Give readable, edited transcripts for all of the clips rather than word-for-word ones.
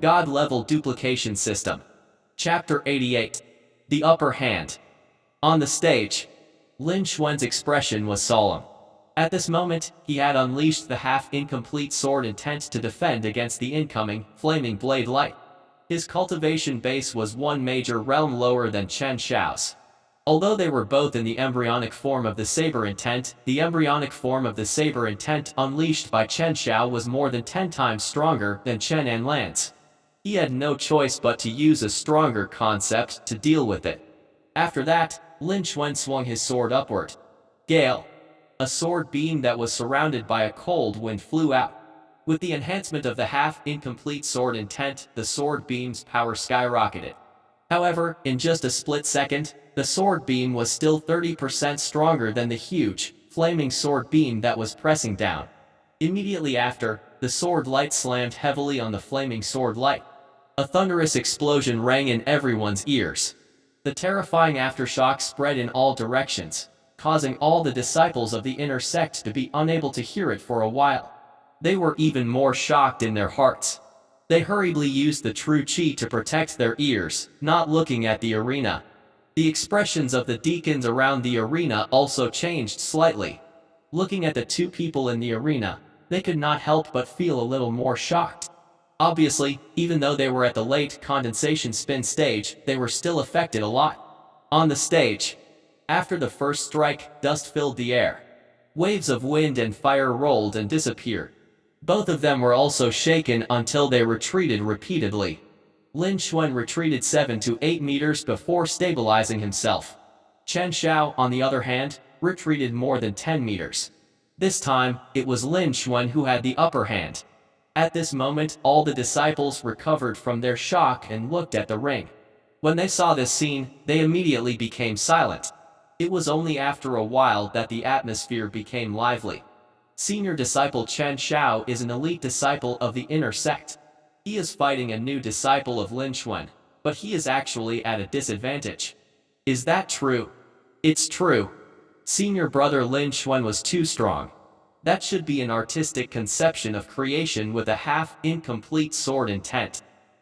God-level duplication system. Chapter 88. The Upper Hand. On the stage, Lin Xuan's expression was solemn. At this moment, he had unleashed the half-incomplete sword intent to defend against the incoming, flaming blade light. His cultivation base was one major realm lower than Chen Xiao's. Although they were both in the embryonic form of the saber intent, the embryonic form of the saber intent unleashed by Chen Xiao was more than 10 times stronger than Chen Anlan's. He had no choice but to use a stronger concept to deal with it. After that, Lin Xuan swung his sword upward. Gale. A sword beam that was surrounded by a cold wind flew out. With the enhancement of the half-incomplete sword intent, the sword beam's power skyrocketed. However, in just a split second, the sword beam was still 30% stronger than the huge, flaming sword beam that was pressing down. Immediately after, the sword light slammed heavily on the flaming sword light. A thunderous explosion rang in everyone's ears. The terrifying aftershock spread in all directions, causing all the disciples of the inner sect to be unable to hear it for a while. They were even more shocked in their hearts. They hurriedly used the true chi to protect their ears, not looking at the arena. The expressions of the deacons around the arena also changed slightly. Looking at the two people in the arena, they could not help but feel a little more shocked. Obviously, even though they were at the late condensation spin stage, they were still affected a lot. On the stage, after the first strike, dust filled the air. Waves of wind and fire rolled and disappeared. Both of them were also shaken until they retreated repeatedly. Lin Xuan retreated 7 to 8 meters before stabilizing himself. Chen Xiao, on the other hand, retreated more than 10 meters. This time, it was Lin Xuan who had the upper hand. At this moment, all the disciples recovered from their shock and looked at the ring. When they saw this scene, they immediately became silent. It was only after a while that the atmosphere became lively. Senior disciple Chen Xiao is an elite disciple of the inner sect. He is fighting a new disciple of Lin Xuan, but he is actually at a disadvantage. Is that true? It's true. Senior brother Lin Xuan was too strong. That should be an artistic conception of creation with a half-incomplete sword intent.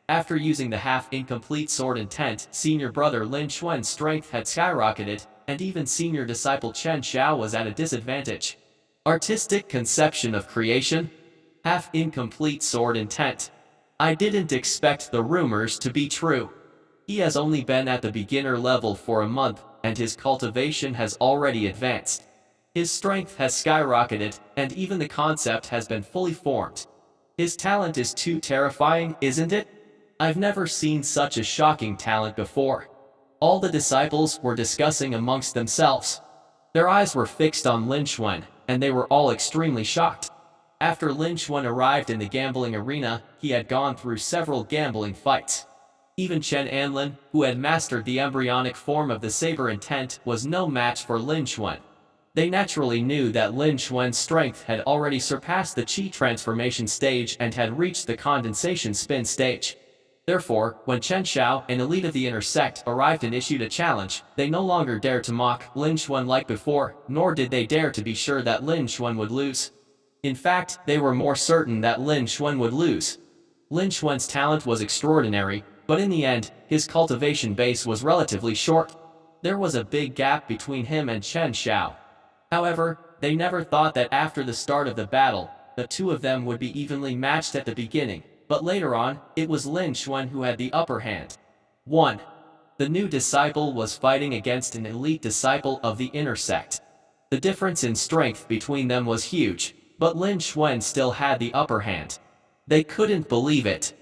After using the half-incomplete sword intent, senior brother Lin Xuan's strength had skyrocketed, and even senior disciple Chen Xiao was at a disadvantage. Artistic conception of creation? Half-incomplete sword intent. I didn't expect the rumors to be true. He has only been at the beginner level for a month, and his cultivation has already advanced. His strength has skyrocketed, and even the concept has been fully formed. His talent is too terrifying, isn't it? I've never seen such a shocking talent before. All the disciples were discussing amongst themselves. Their eyes were fixed on Lin Xuan, and they were all extremely shocked. After Lin Xuan arrived in the gambling arena, he had gone through several gambling fights. Even Chen Anlin, who had mastered the embryonic form of the saber intent, was no match for Lin Xuan. They naturally knew that Lin Xuan's strength had already surpassed the Qi transformation stage and had reached the condensation spin stage. Therefore, when Chen Xiao, an elite of the inner sect, arrived and issued a challenge, they no longer dared to mock Lin Xuan like before, nor did they dare to be sure that Lin Xuan would lose. In fact, they were more certain that Lin Xuan would lose. Lin Xuan's talent was extraordinary, but in the end, his cultivation base was relatively short. There was a big gap between him and Chen Xiao. However, they never thought that after the start of the battle, the two of them would be evenly matched at the beginning, but later on, it was Lin Xuan who had the upper hand. 1. The new disciple was fighting against an elite disciple of the inner sect. The difference in strength between them was huge, but Lin Xuan still had the upper hand. They couldn't believe it.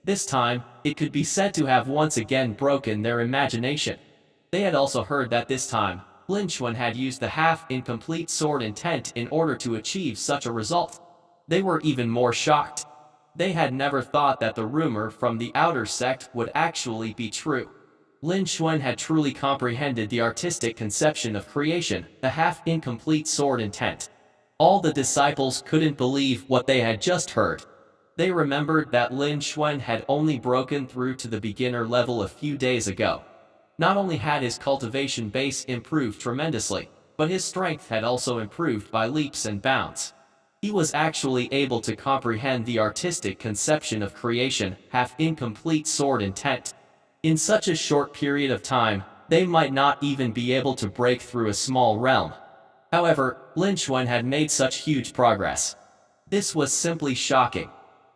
This time, it could be said to have once again broken their imagination. They had also heard that this time, Lin Xuan had used the half-incomplete sword intent in order to achieve such a result. They were even more shocked. They had never thought that the rumor from the outer sect would actually be true. Lin Xuan had truly comprehended the artistic conception of creation, the half-incomplete sword intent. All the disciples couldn't believe what they had just heard. They remembered that Lin Xuan had only broken through to the beginner level a few days ago. Not only had his cultivation base improved tremendously, but his strength had also improved by leaps and bounds. He was actually able to comprehend the artistic conception of creation, half-incomplete sword intent. In such a short period of time, they might not even be able to break through a small realm. However, Lin Xuan had made such huge progress. This was simply shocking.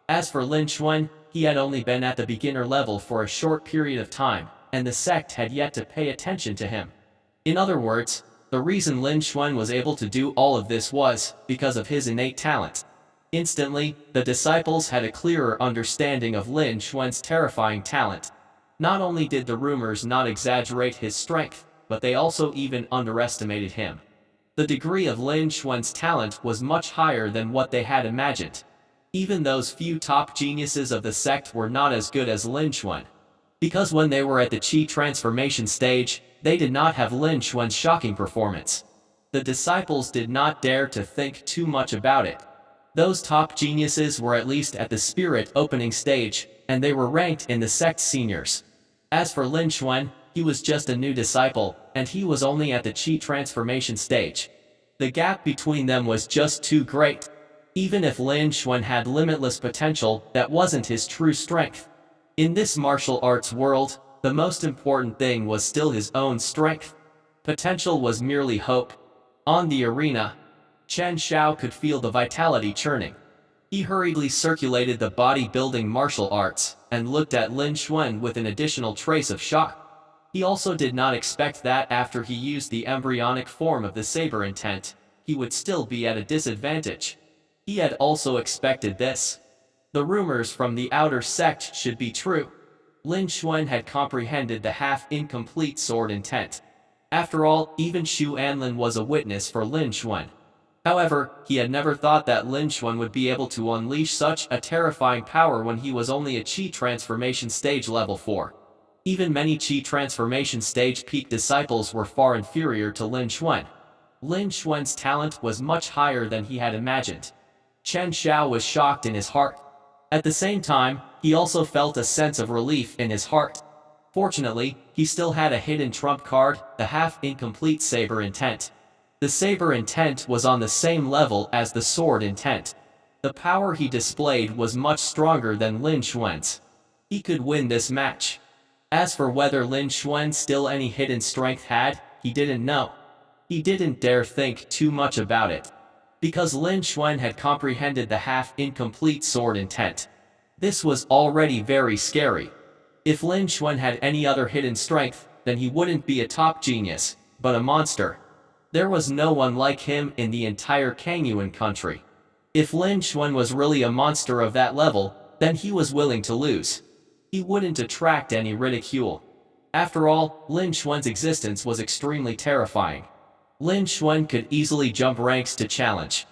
As for Lin Xuan, he had only been at the beginner level for a short period of time, and the sect had yet to pay attention to him. In other words, the reason Lin Xuan was able to do all of this was because of his innate talent. Instantly, the disciples had a clearer understanding of Lin Xuan's terrifying talent. Not only did the rumors not exaggerate his strength, but they also even underestimated him. The degree of Lin Xuan's talent was much higher than what they had imagined. Even those few top geniuses of the sect were not as good as Lin Xuan. Because when they were at the Qi transformation stage, they did not have Lin Xuan's shocking performance. The disciples did not dare to think too much about it. Those top geniuses were at least at the spirit opening stage, and they were ranked in the sect's seniors. As for Lin Xuan, he was just a new disciple, and he was only at the Qi transformation stage. The gap between them was just too great. Even if Lin Xuan had limitless potential, that wasn't his true strength. In this martial arts world, the most important thing was still his own strength. Potential was merely hope. On the arena, Chen Xiao could feel the vitality churning. He hurriedly circulated the bodybuilding martial arts, and looked at Lin Xuan with an additional trace of shock. He also did not expect that after he used the embryonic form of the saber intent, he would still be at a disadvantage. He had also expected this. The rumors from the outer sect should be true. Lin Xuan had comprehended the half-incomplete sword intent. After all, even Xu Anlin was a witness for Lin Xuan. However, he had never thought that Lin Xuan would be able to unleash such a terrifying power when he was only a Qi transformation stage level 4. Even many Qi transformation stage peak disciples were far inferior to Lin Xuan. Lin Xuan's talent was much higher than he had imagined. Chen Xiao was shocked in his heart. At the same time, he also felt a sense of relief in his heart. Fortunately, he still had a hidden trump card, the half-incomplete saber intent. The saber intent was on the same level as the sword intent. The power he displayed was much stronger than Lin Xuan's. He could win this match. As for whether Lin Xuan still any hidden strength had, he didn't know. He didn't dare think too much about it. Because Lin Xuan had comprehended the half-incomplete sword intent. This was already very scary. If Lin Xuan had any other hidden strength, then he wouldn't be a top genius, but a monster. There was no one like him in the entire Kangyuan country. If Lin Xuan was really a monster of that level, then he was willing to lose. He wouldn't attract any ridicule. After all, Lin Xuan's existence was extremely terrifying. Lin Xuan could easily jump ranks to challenge.